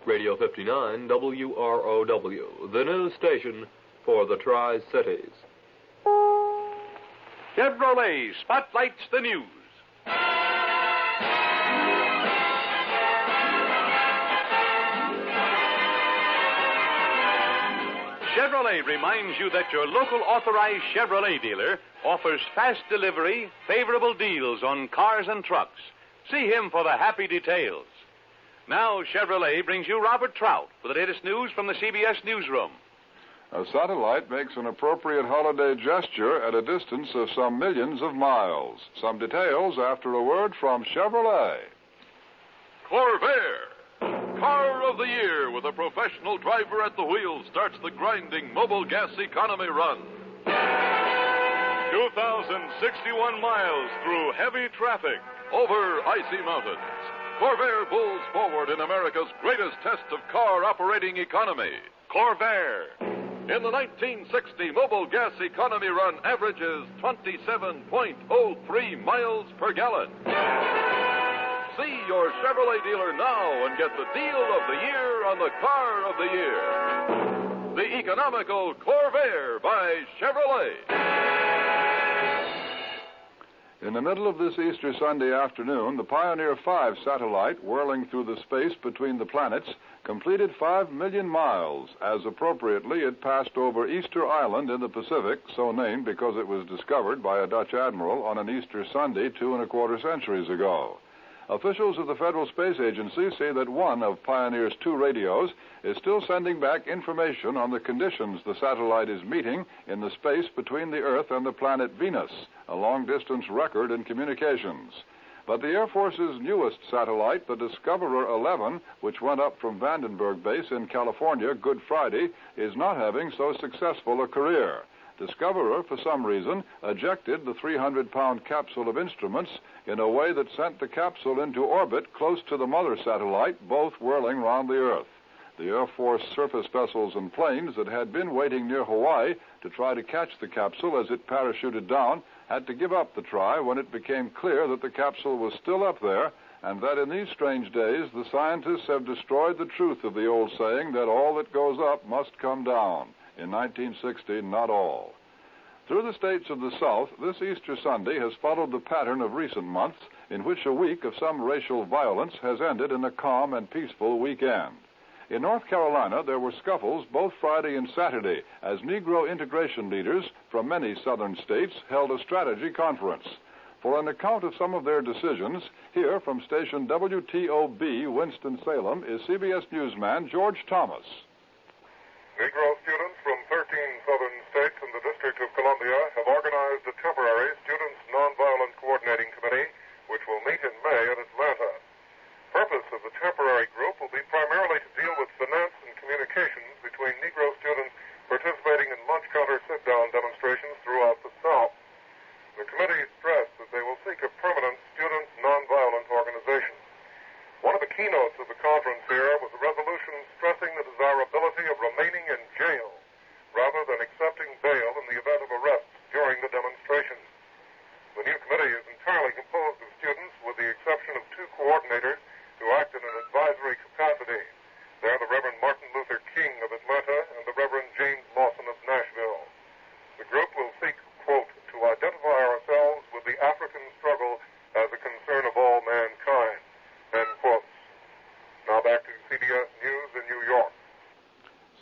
Radio 59 WROW, the news station for the Tri-Cities. Chevrolet spotlights the news. Chevrolet reminds you that your local authorized Chevrolet dealer offers fast delivery, favorable deals on cars and trucks. See him for the happy details. Now, Chevrolet brings you Robert Trout with the latest news from the CBS newsroom. A satellite makes an appropriate holiday gesture at a distance of some millions of miles. Some details after a word from Chevrolet. Corvair, Car of the Year, with a professional driver at the wheel, starts the grinding mobile gas economy run. 2,061 miles through heavy traffic, over icy mountains. Corvair bulls forward in America's greatest test of car operating economy. Corvair. In the 1960 mobile gas economy run averages 27.03 miles per gallon. See your Chevrolet dealer now and get the deal of the year on the car of the year. The economical Corvair by Chevrolet. In the middle of this Easter Sunday afternoon, the Pioneer 5 satellite, whirling through the space between the planets, completed 5 million miles, as appropriately it passed over Easter Island in the Pacific, so named because it was discovered by a Dutch admiral on an Easter Sunday 2¼ centuries ago. Officials of the Federal Space Agency say that one of Pioneer's 2 radios is still sending back information on the conditions the satellite is meeting in the space between the Earth and the planet Venus, a long-distance record in communications. But the Air Force's newest satellite, the Discoverer 11, which went up from Vandenberg Base in California Good Friday, is not having so successful a career. Discoverer, for some reason, ejected the 300-pound capsule of instruments in a way that sent the capsule into orbit close to the mother satellite, both whirling round the Earth. The Air Force surface vessels and planes that had been waiting near Hawaii to try to catch the capsule as it parachuted down had to give up the try when it became clear that the capsule was still up there, and that in these strange days the scientists have destroyed the truth of the old saying that all that goes up must come down. In 1960, not all. Through the states of the South, this Easter Sunday has followed the pattern of recent months in which a week of some racial violence has ended in a calm and peaceful weekend. In North Carolina, there were scuffles both Friday and Saturday as Negro integration leaders from many southern states held a strategy conference. For an account of some of their decisions, here from station WTOB Winston-Salem is CBS newsman George Thomas. Negro students from 13 southern states and the District of Columbia have organized a temporary Students Nonviolent Coordinating Committee, which will meet in May in Atlanta. The purpose of the temporary group will be primarily to deal with finance and communications between Negro students participating in lunch counter sit-down demonstrations throughout the South. The committee stressed that they will seek a permanent student nonviolent organization. One of the keynotes of the conference here was a resolution stressing the desirability of remaining in jail rather than accepting bail in the event of arrest during the demonstration. The new committee is entirely composed of students with the exception of 2 coordinators who act in an advisory capacity. They're the Reverend Martin Luther King of Atlanta and the Reverend James Lawson of Nashville. The group will seek, quote, to identify ourselves with the African struggle as a concern of all mankind. End quotes. Now back to CBS News in New York.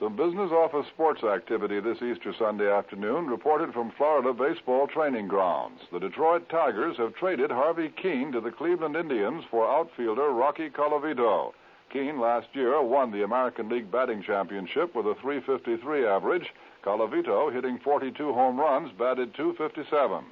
Some business office sports activity this Easter Sunday afternoon reported from Florida baseball training grounds. The Detroit Tigers have traded Harvey Keene to the Cleveland Indians for outfielder Rocky Colavito. Keene last year won the American League batting championship with a .353 average. Colavito, hitting 42 home runs, batted .257.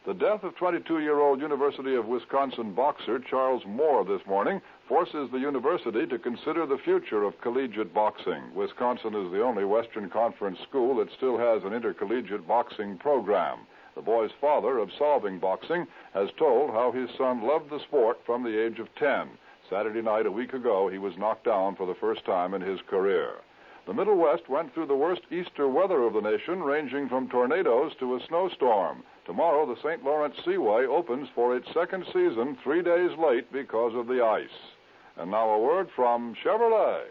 The death of 22-year-old University of Wisconsin boxer Charles Moore this morning forces the university to consider the future of collegiate boxing. Wisconsin is the only Western Conference school that still has an intercollegiate boxing program. The boy's father, absolving boxing, has told how his son loved the sport from the age of 10. Saturday night, a week ago, he was knocked down for the first time in his career. The Middle West went through the worst Easter weather of the nation, ranging from tornadoes to a snowstorm. Tomorrow, the St. Lawrence Seaway opens for its second season 3 days late because of the ice. And now a word from Chevrolet.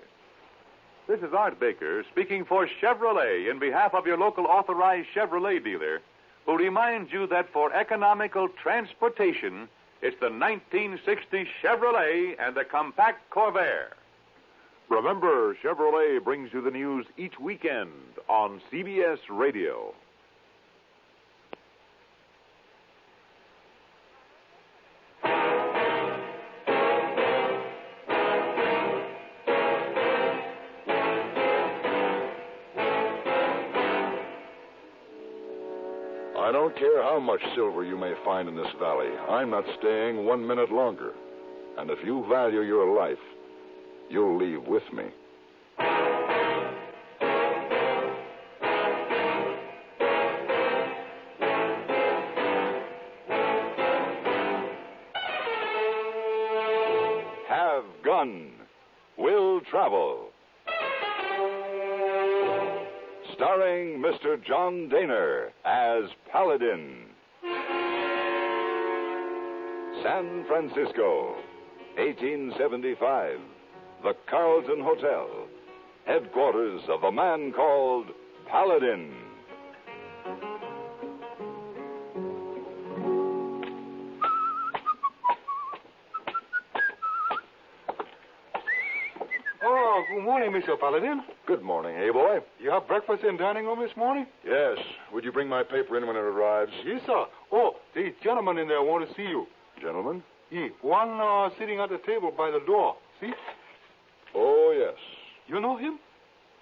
This is Art Baker speaking for Chevrolet in behalf of your local authorized Chevrolet dealer, who reminds you that for economical transportation, it's the 1960 Chevrolet and the compact Corvair. Remember, Chevrolet brings you the news each weekend on CBS Radio. I don't care how much silver you may find in this valley. I'm not staying 1 minute longer. And if you value your life, you'll leave with me. Have gun. Will travel. Starring Mr. John Dehner as Paladin. San Francisco, 1875. The Carlton Hotel, headquarters of a man called Paladin. Oh, good morning, Mr. Paladin. Good morning, hey boy. You have breakfast in dining room this morning? Yes. Would you bring my paper in when it arrives? Yes, sir. Oh, the gentleman in there want to see you. Gentlemen? Yeah, one sitting at the table by the door. See? Oh, yes. You know him?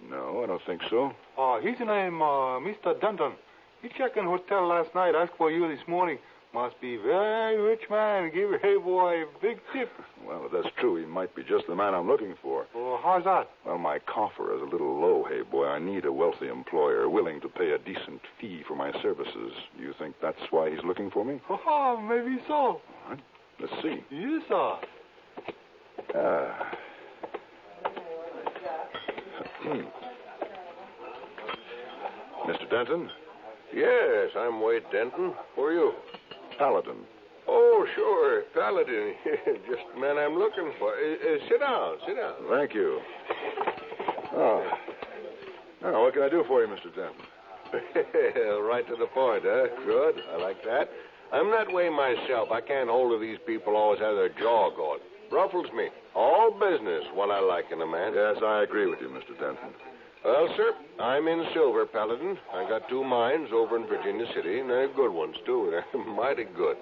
No, I don't think so. His name, Mr. Denton. He checked in hotel last night, asked for you this morning. Must be very rich man. Give hey boy a big tip. Well, if that's true, he might be just the man I'm looking for. Oh, how's that? Well, my coffer is a little low, hey boy. I need a wealthy employer willing to pay a decent fee for my services. Do you think that's why he's looking for me? Oh, maybe so. All right. Let's see. Yes, sir. Mr. Denton? Yes, I'm Wade Denton. Who are you? Paladin. Oh, sure, Paladin. Just the man I'm looking for. Sit down, sit down. Thank you. Oh. Now, what can I do for you, Mr. Denton? Right to the point, huh? Good. I like that. I'm that way myself. I can't hold of these people always have their jaw going. Ruffles me. All business, what I like in a man. Yes, I agree with you, Mr. Denton. Well, sir, I'm in silver, Paladin. I got 2 mines over in Virginia City, and they're good ones, too. They're mighty good.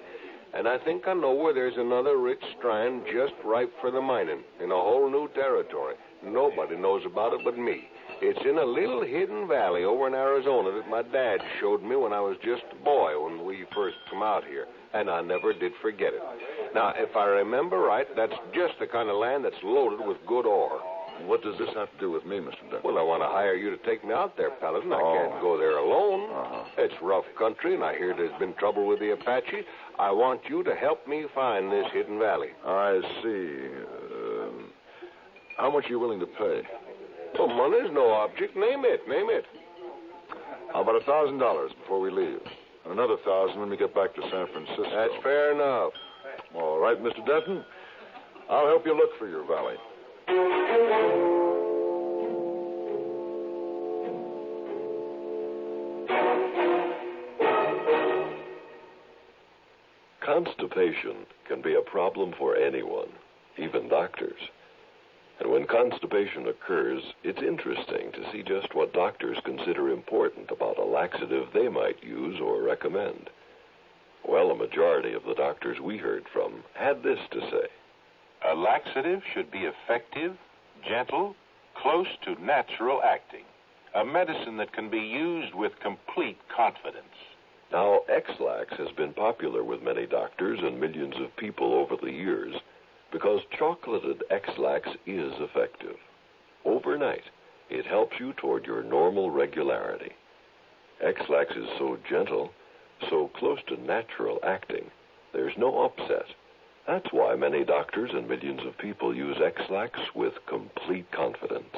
And I think I know where there's another rich strand just ripe for the mining in a whole new territory. Nobody knows about it but me. It's in a little hidden valley over in Arizona that my dad showed me when I was just a boy when we first come out here, and I never did forget it. Now, if I remember right, that's just the kind of land that's loaded with good ore. What does this have to do with me, Mr. Denton? Well, I want to hire you to take me out there, Paladin. I can't go there alone. It's rough country, and I hear there's been trouble with the Apache. I want you to help me find this hidden valley. I see. How much are you willing to pay? Well, money's no object. Name it, name it. How about $1,000 before we leave? And another 1,000 when we get back to San Francisco. That's fair enough. All right, Mr. Denton. I'll help you look for your valley. Constipation can be a problem for anyone, even doctors. And when constipation occurs, it's interesting to see just what doctors consider important about a laxative they might use or recommend. Well, a majority of the doctors we heard from had this to say. A laxative should be effective, gentle, close to natural acting. A medicine that can be used with complete confidence. Now, X-Lax has been popular with many doctors and millions of people over the years because chocolated X-Lax is effective. Overnight, it helps you toward your normal regularity. X-Lax is so gentle, so close to natural acting, there's no upset. That's why many doctors and millions of people use X-Lax with complete confidence.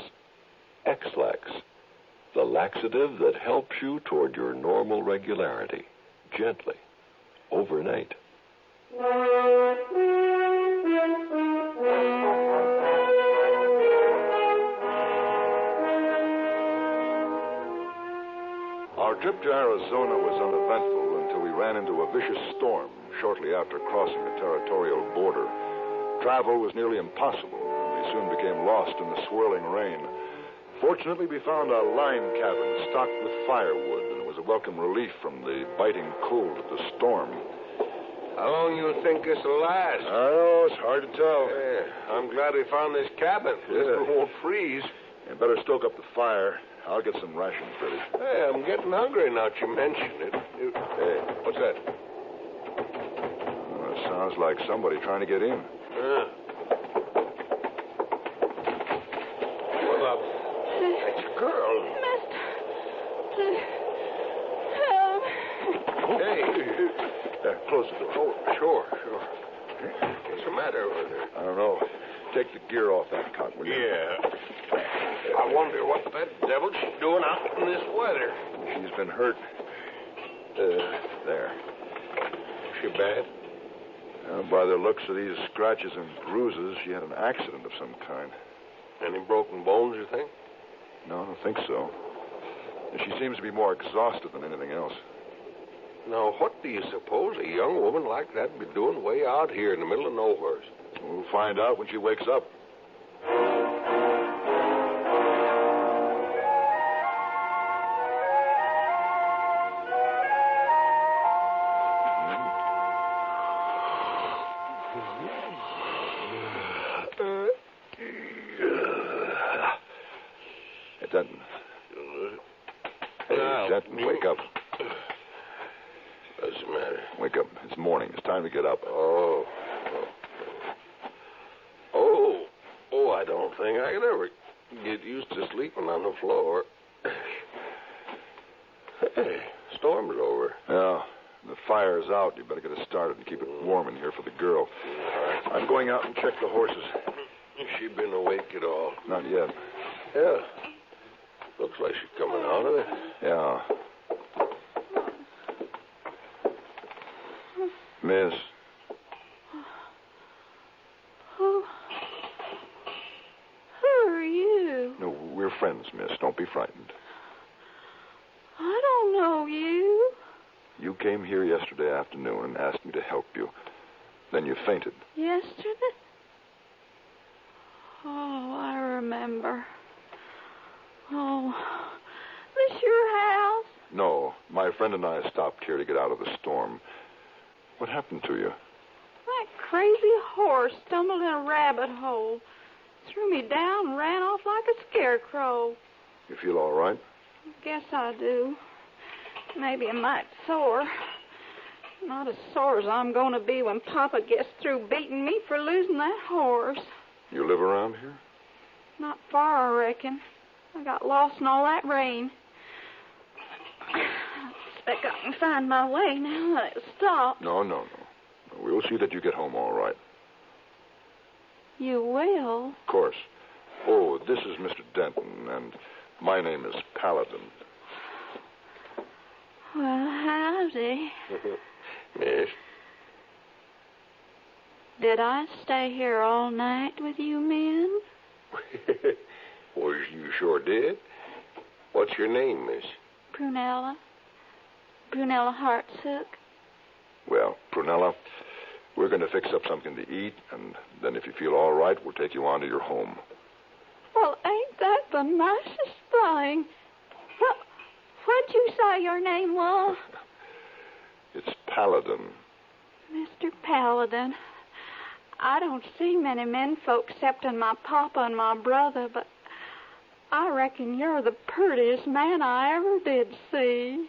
X-Lax, the laxative that helps you toward your normal regularity, gently, overnight. Our trip to Arizona was uneventful until we ran into a vicious storm shortly after crossing the territorial border. Travel was nearly impossible, and we soon became lost in the swirling rain. Fortunately, we found a line cabin stocked with firewood, and it was a welcome relief from the biting cold of the storm. How long you think this will last? I know, it's hard to tell. Yeah, I'm glad we found this cabin. This won't freeze. You better stoke up the fire. I'll get some rations ready. Hey, I'm getting hungry now that you mention it. Hey, what's that? It sounds like somebody trying to get in. Well, that's a girl. Help. Close the door. Oh, sure. What's the matter with her? I don't know. Take the gear off that cot, will you? Yeah. I wonder what that devil she's doing out in this weather. She's been hurt. There. She bad? By the looks of these scratches and bruises, she had an accident of some kind. Any broken bones, you think? No, I don't think so. She seems to be more exhausted than anything else. Now, what do you suppose a young woman like that be doing way out here in the middle of nowhere? We'll find out when she wakes up. Denton. Hey, Denton, wake up. What's the matter? Wake up. It's morning. It's time to get up. Oh, I don't think I could ever get used to sleeping on the floor. Hey, storm's over. Yeah, the fire's out. You better get it started and keep it warm in here for the girl. I'm going out and check the horses. Has she been awake at all? Not yet. Yeah. Looks like she's coming out of it. Yeah. Miss. Who are you? No, we're friends, miss. Don't be frightened. I don't know you. You came here yesterday afternoon and asked me to help you. Then you fainted. Yesterday? Oh, I remember. Oh, this your house? No, my friend and I stopped here to get out of the storm. What happened to you? That crazy horse stumbled in a rabbit hole, threw me down and ran off like a scarecrow. You feel all right? Guess I do. Maybe a mite sore. Not as sore as I'm going to be when Papa gets through beating me for losing that horse. You live around here? Not far, I reckon. I got lost in all that rain. I expect I can find my way now that it stopped. No. We'll see that you get home all right. You will? Of course. Oh, this is Mr. Denton, and my name is Paladin. Well, howdy. Miss? Did I stay here all night with you men? Well, you sure did. What's your name, miss? Prunella. Prunella Hartsook. Well, Prunella, we're going to fix up something to eat, and then if you feel all right, we'll take you on to your home. Well, ain't that the nicest thing? What'd you say your name was? It's Paladin. Mr. Paladin. I don't see many men folk excepting my papa and my brother, but I reckon you're the prettiest man I ever did see.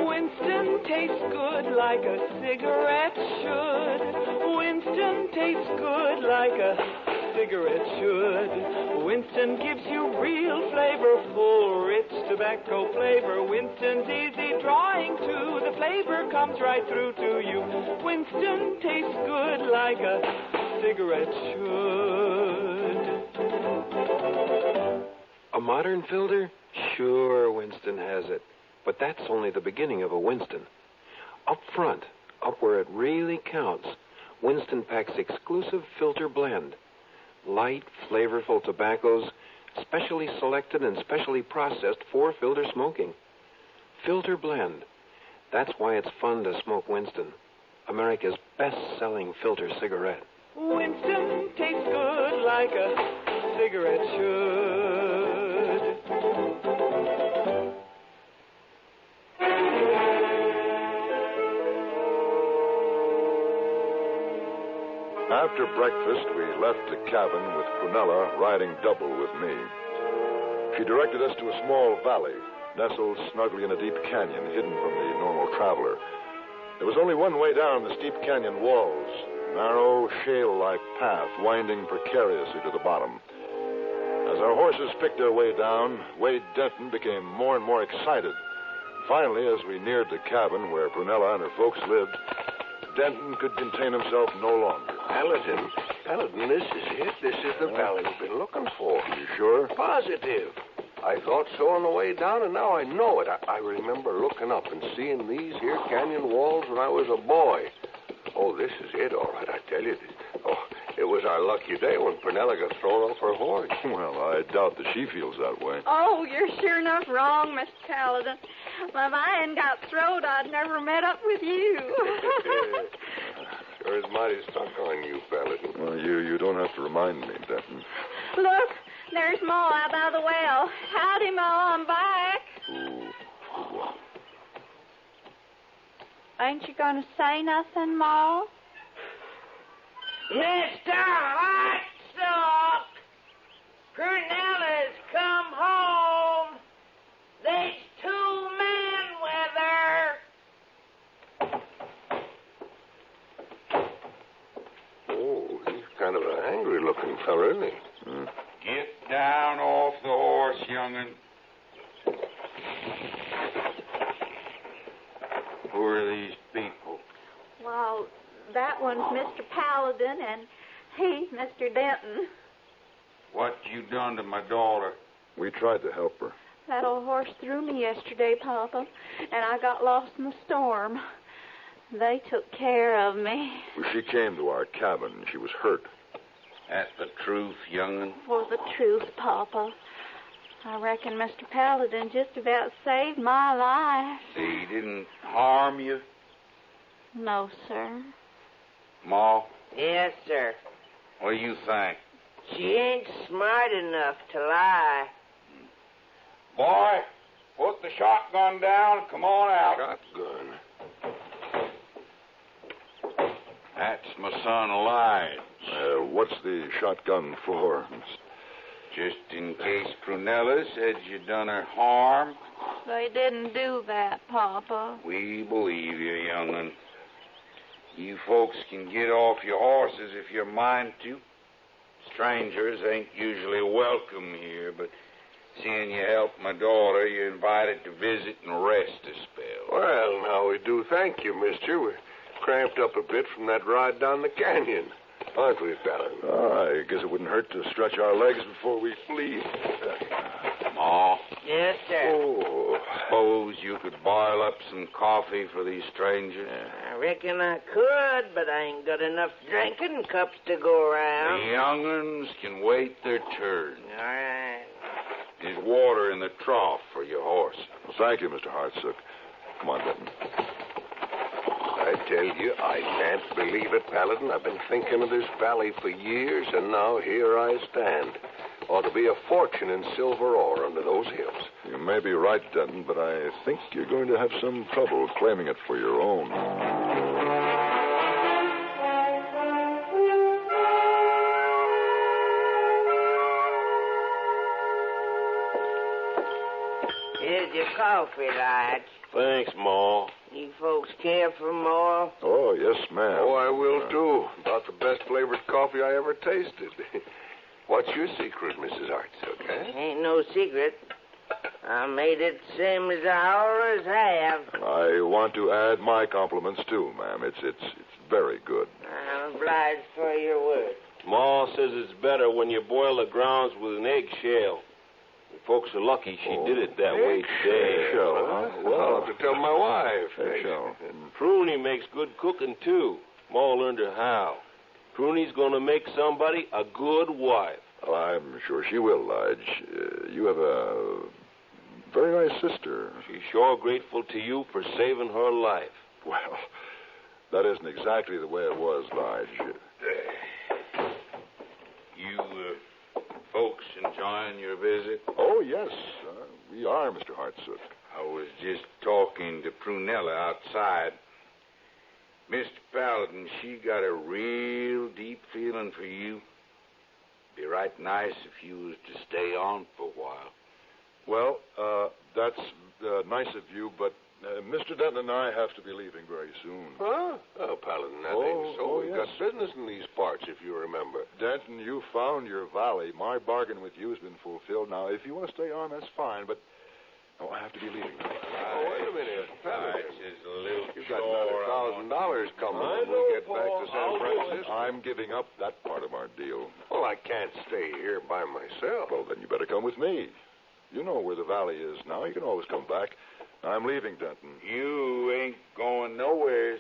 Winston tastes good like a cigarette should. Winston tastes good like a cigarette should. Winston gives you real flavor, full, rich tobacco flavor. Winston's easy drawing too. The flavor comes right through to you. Winston tastes good like a cigarette should. A A modern filter? Sure, Winston has it. But that's only the beginning of a Winston. Up front, up where it really counts, Winston packs exclusive filter blend. Light, flavorful tobaccos, specially selected and specially processed for filter smoking. Filter blend. That's why it's fun to smoke Winston, America's best-selling filter cigarette. Winston tastes good like a cigarette should. After breakfast, we left the cabin with Prunella riding double with me. She directed us to a small valley, nestled snugly in a deep canyon hidden from the normal traveler. There was only one way down the steep canyon walls, narrow, shale-like path winding precariously to the bottom. As our horses picked their way down, Wade Denton became more and more excited. Finally, as we neared the cabin where Prunella and her folks lived, Denton could contain himself no longer. Paladin, this is it. This is the valley we've been looking for. You sure? Positive. I thought so on the way down, and now I know it. I remember looking up and seeing these here canyon walls when I was a boy. Oh, this is it, all right, I tell you. It was our lucky day when Prunella got thrown off her horse. Well, I doubt that she feels that way. Oh, you're sure enough wrong, Mr. Paladin. Well, if I hadn't got throwed, I'd never met up with you. Sure is mighty stuck on you, Paladin. Well, you don't have to remind me, Denton. Look, there's Ma out by the well. Howdy, Ma, I'm back. Ooh. Ain't you going to say nothing, Ma? Mr. Hot Sock, Prunella's come home. There's 2 men with her. Oh, he's kind of an angry-looking fella, isn't he? Get down off the horse, young'un. Who are these people? Well, that one's Mr. Paladin, and he's Mr. Denton. What you done to my daughter? We tried to help her. That old horse threw me yesterday, Papa, and I got lost in the storm. They took care of me. Well, she came to our cabin. She was hurt. That's the truth, young'un. For the truth, Papa. I reckon Mr. Paladin just about saved my life. He didn't harm you? No, sir. Ma? Yes, sir. What do you think? She ain't smart enough to lie. Boy, put the shotgun down and come on out. Shotgun? That's my son, Lige. What's the shotgun for? Just in case Prunella said you done her harm. They didn't do that, Papa. We believe you, young'un. You folks can get off your horses if you mind to. Strangers ain't usually welcome here, but seeing you help my daughter, you're invited to visit and rest a spell. Well, now we do thank you, mister. We're cramped up a bit from that ride down the canyon. Aren't we, Paladin? I guess it wouldn't hurt to stretch our legs before we leave. Ma? Yes, sir. Oh, suppose you could boil up some coffee for these strangers? I reckon I could, but I ain't got enough drinking cups to go around. The young'uns can wait their turn. All right. There's water in the trough for your horse. Well, thank you, Mr. Hartsook. Come on, Denton. I tell you, I can't believe it, Paladin. I've been thinking of this valley for years, and now here I stand. Ought to be a fortune in silver ore under those hills. You may be right, Denton, but I think you're going to have some trouble claiming it for your own. Here's your coffee, Lige. Thanks, Ma. You folks care for more? Oh, yes, ma'am. Oh, I will, too. About the best flavored coffee I ever tasted. What's your secret, Mrs. Hartsook, eh? Ain't no secret. I made it same as I always have. I want to add my compliments, too, ma'am. It's very good. I'm obliged for your word. Ma says it's better when you boil the grounds with an eggshell. folks are lucky she did it that way today. Well, I'll have to tell my wife. And Pruny makes good cooking, too. Ma learned her how. Pruny's going to make somebody a good wife. Well, I'm sure she will, Lige. You have a very nice sister. She's sure grateful to you for saving her life. Well, that isn't exactly the way it was, Lige. You folks enjoying your visit? Oh, yes. We are, Mr. Hartsook. I was just talking to Prunella outside. Mr. Paladin, she got a real deep feeling for you. Be right nice if you was to stay on for a while. Well, that's nice of you, but Mr. Denton and I have to be leaving very soon. Huh? Oh, Paladin, that ain't so. We've got business in these parts, if you remember. Denton, you found your valley. My bargain with you has been fulfilled. Now, if you want to stay on, that's fine, but I have to be leaving. Oh, wait a minute. Paladin, just a little you've got another $1,000 coming when we get back to San Francisco. I'm giving up that part of our deal. Well, I can't stay here by myself. Well, then you better come with me. You know where the valley is now. You can always come back. I'm leaving, Denton. You ain't going nowheres.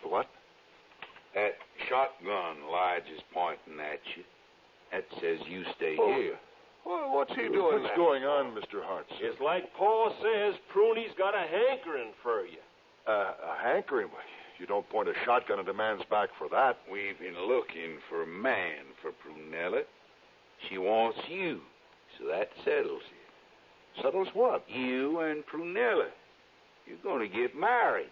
What? That shotgun Lige is pointing at you. That says you stay here. Well, what's he doing? What's going on, Mr. Hartsook? It's like Paul says, Pruny's got a hankering for you. A hankering? You don't point a shotgun at a man's back for that. We've been looking for a man for Prunella. She wants you, so that settles it. Settles what? You and Prunella. You're going to get married.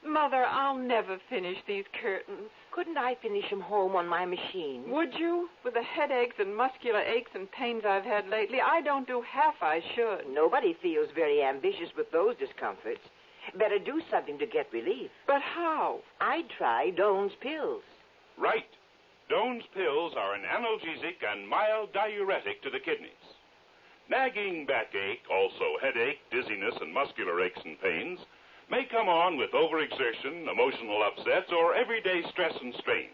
Mother, I'll never finish these curtains. Couldn't I finish them home on my machine? Would you? With the headaches and muscular aches and pains I've had lately, I don't do half I should. Nobody feels very ambitious with those discomforts. Better do something to get relief. But how? I'd try Doan's pills. Right. Doan's pills are an analgesic and mild diuretic to the kidneys. Nagging backache, also headache, dizziness, and muscular aches and pains may come on with overexertion, emotional upsets, or everyday stress and strain.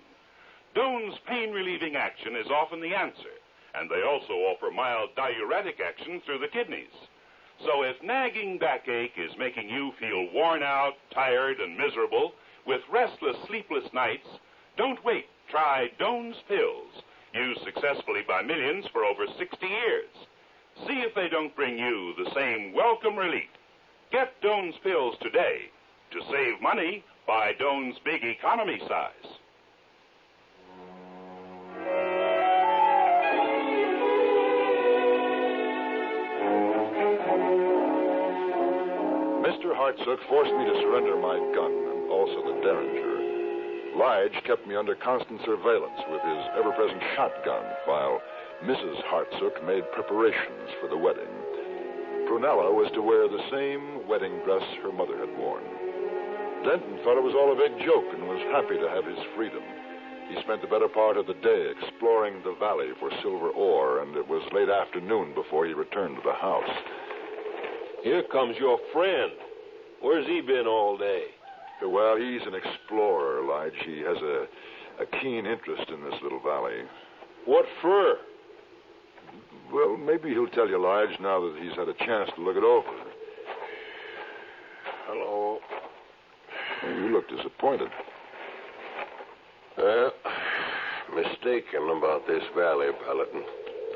Doan's pain-relieving action is often the answer, and they also offer mild diuretic action through the kidneys. So if nagging backache is making you feel worn out, tired, and miserable, with restless, sleepless nights, don't wait. Try Doan's pills, used successfully by millions for over 60 years. See if they don't bring you the same welcome relief. Get Doan's pills today. To save money, buy Doan's big economy size. Mr. Hartsook forced me to surrender my gun and also the Derringer. Lige kept me under constant surveillance with his ever-present shotgun while Mrs. Hartsook made preparations for the wedding. Prunella was to wear the same wedding dress her mother had worn. Denton thought it was all a big joke and was happy to have his freedom. He spent the better part of the day exploring the valley for silver ore, and it was late afternoon before he returned to the house. Here comes your friend. Where's he been all day? Well, he's an explorer, Lige. He has a keen interest in this little valley. What for? Well, maybe he'll tell you, Lige, now that he's had a chance to look it over. Hello. You look disappointed. Well, mistaken about this valley, Paladin.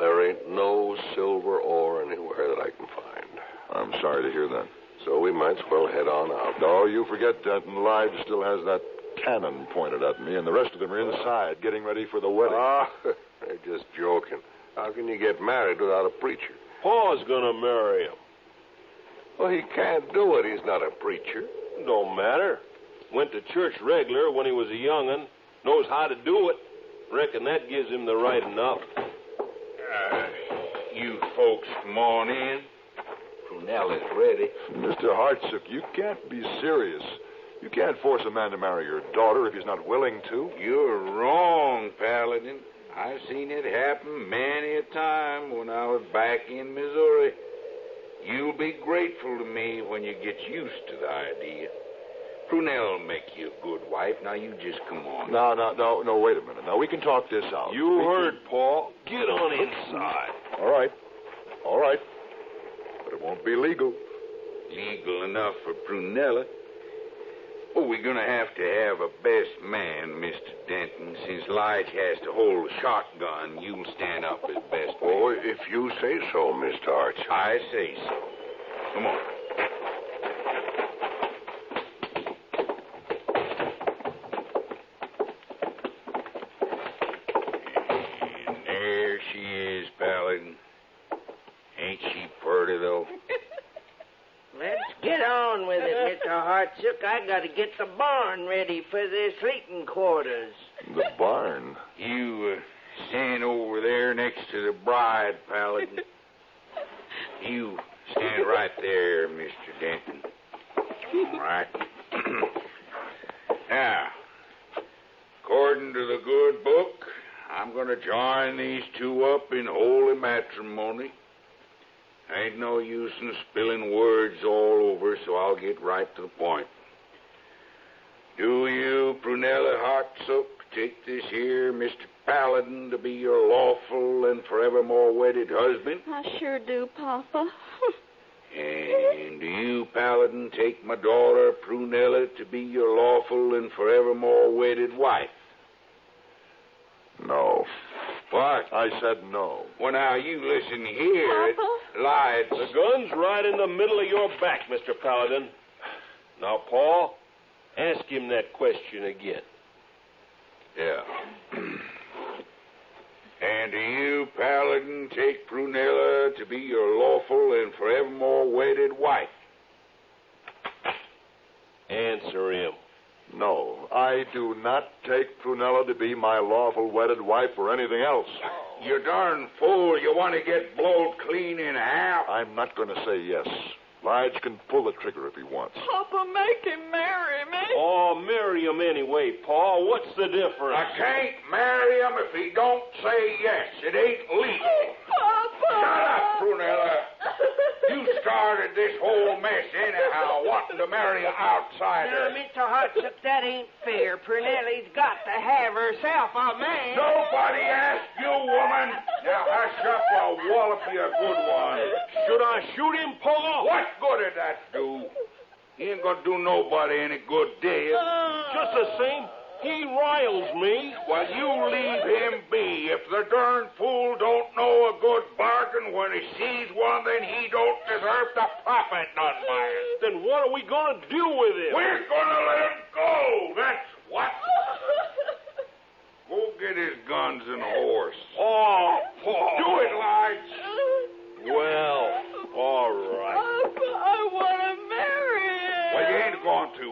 There ain't no silver ore anywhere that I can find. I'm sorry to hear that. So we might as well head on out. No, you forget, Denton. Lige still has that cannon pointed at me, and the rest of them are inside getting ready for the wedding. They're just joking. How can you get married without a preacher? Pa's gonna marry him. Well, he can't do it. He's not a preacher. Don't matter. Went to church regular when he was a young'un. Knows how to do it. Reckon that gives him the right enough. You folks come on in. Prunella's ready. Mr. Hartsook, you can't be serious. You can't force a man to marry your daughter if he's not willing to. You're wrong, Paladin. I've seen it happen many a time when I was back in Missouri. You'll be grateful to me when you get used to the idea. Prunella will make you a good wife. Now, you just come on. No, wait a minute. Now, we can talk this out. You heard, Paul. Get on inside. All right. But it won't be legal. Legal enough for Prunella. Oh, we're going to have a best man, Mr. Denton. Since Lige has to hold a shotgun, you'll stand up as best man. Oh, if you say so, Mr. Arch. I say so. Come on. And there she is, Paladin. Ain't she pretty, though? Let's get on with it, Mr. Hartsook. I got to get the barn ready for the sleeping quarters. The barn? You stand over there next to the bride, Paladin. You stand right there, Mr. Denton. All right. Now, according to the good book, I'm going to join these two up in holy matrimony. Ain't no use in spilling words all over, so I'll get right to the point. Do you, Prunella Hartsook, take this here Mr. Paladin to be your lawful and forevermore wedded husband? I sure do, Papa. And do you, Paladin, take my daughter, Prunella, to be your lawful and forevermore wedded wife? No. What? I said no. Well, now, you listen here. Papa? Lied. The gun's right in the middle of your back, Mr. Paladin. Now, Paul, ask him that question again. Yeah. And do you, Paladin, take Prunella to be your lawful and forevermore wedded wife? Answer him. No, I do not take Prunella to be my lawful wedded wife or anything else. You darn fool. You want to get blowed clean in half? I'm not going to say yes. Lige can pull the trigger if he wants. Papa, make him marry me. Oh, marry him anyway, Paul. What's the difference? I can't marry him if he don't say yes. It ain't legal. Papa! Shut up, Prunella. You started this whole mess anyhow, wanting to marry an outsider. Now, Mr. Hartsook, that ain't fair. Prunella's got to have herself a man. Nobody asked you, woman. Now hush up or I'll wallop you a good one. Should I shoot him, Paul? What good did that do? He ain't gonna do nobody any good, Dave. Just the same, he riles me. Well, you leave him be. If the darn fool don't know a good bargain when he sees one, then he don't deserve to profit none by it. Then what are we gonna do with him? We're gonna let him go, that's what. Go get his guns and horse. Oh, Paul. Do it, Lige. Well, all right. Papa, I want to marry him. Well, you ain't going to.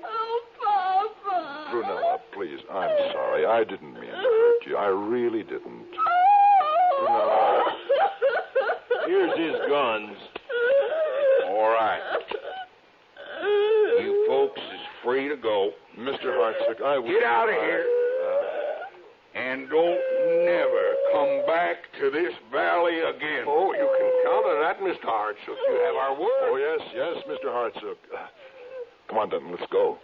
Oh, Papa. Prunella, please, I'm sorry. I didn't mean to hurt you. I really didn't. Prunella. Here's his guns. All right. You folks is free to go. Mr. Hartsook, I will... Get out of here. And don't never come back to this valley again. Oh, you can count on that, Mr. Hartsook. You have our word. Oh, yes, Mr. Hartsook. Come on, Denton, let's go.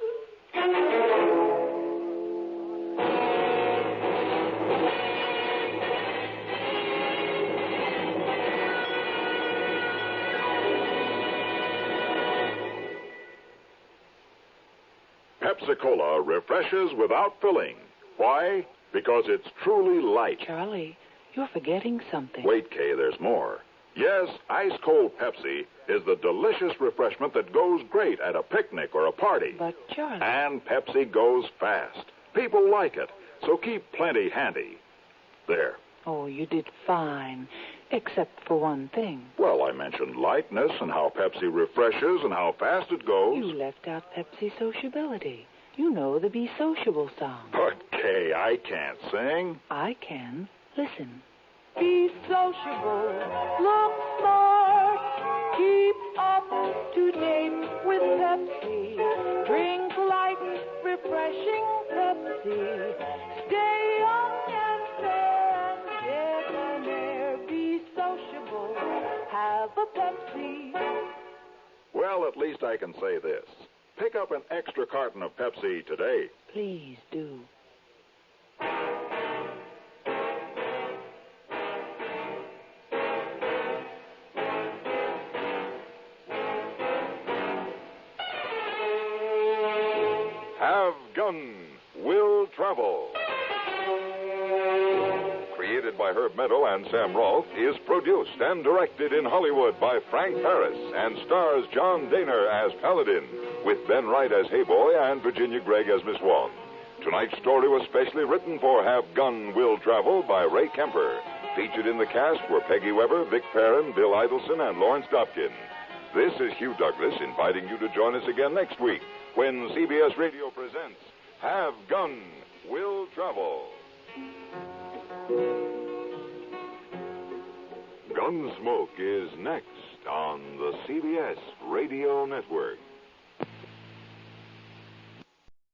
Pepsi-Cola refreshes without filling. Why? Because it's truly light. Charlie, you're forgetting something. Wait, Kay, there's more. Yes, ice-cold Pepsi is the delicious refreshment that goes great at a picnic or a party. But, Charlie... And Pepsi goes fast. People like it, so keep plenty handy. There. Oh, you did fine, except for one thing. Well, I mentioned lightness and how Pepsi refreshes and how fast it goes. You left out Pepsi sociability. You know the Be Sociable song. But, Kay, I can't sing. I can. Listen. Be sociable, look smart, keep up to date with Pepsi. Drink light, refreshing Pepsi. Stay young and fair and debonair. Be sociable, have a Pepsi. Well, at least I can say this. Pick up an extra carton of Pepsi today. Please do. Have Gun Will Travel. Created by Herb Meadow and Sam Rolfe, is produced and directed in Hollywood by Frank Paris and stars John Dehner as Paladin, with Ben Wright as Hayboy and Virginia Gregg as Miss Wong. Tonight's story was specially written for Have Gun Will Travel by Ray Kemper. Featured in the cast were Peggy Weber, Vic Perrin, Bill Idelson, and Lawrence Dobkin. This is Hugh Douglas inviting you to join us again next week when CBS Radio presents Have Gun Will Travel. Gunsmoke is next on the CBS Radio Network.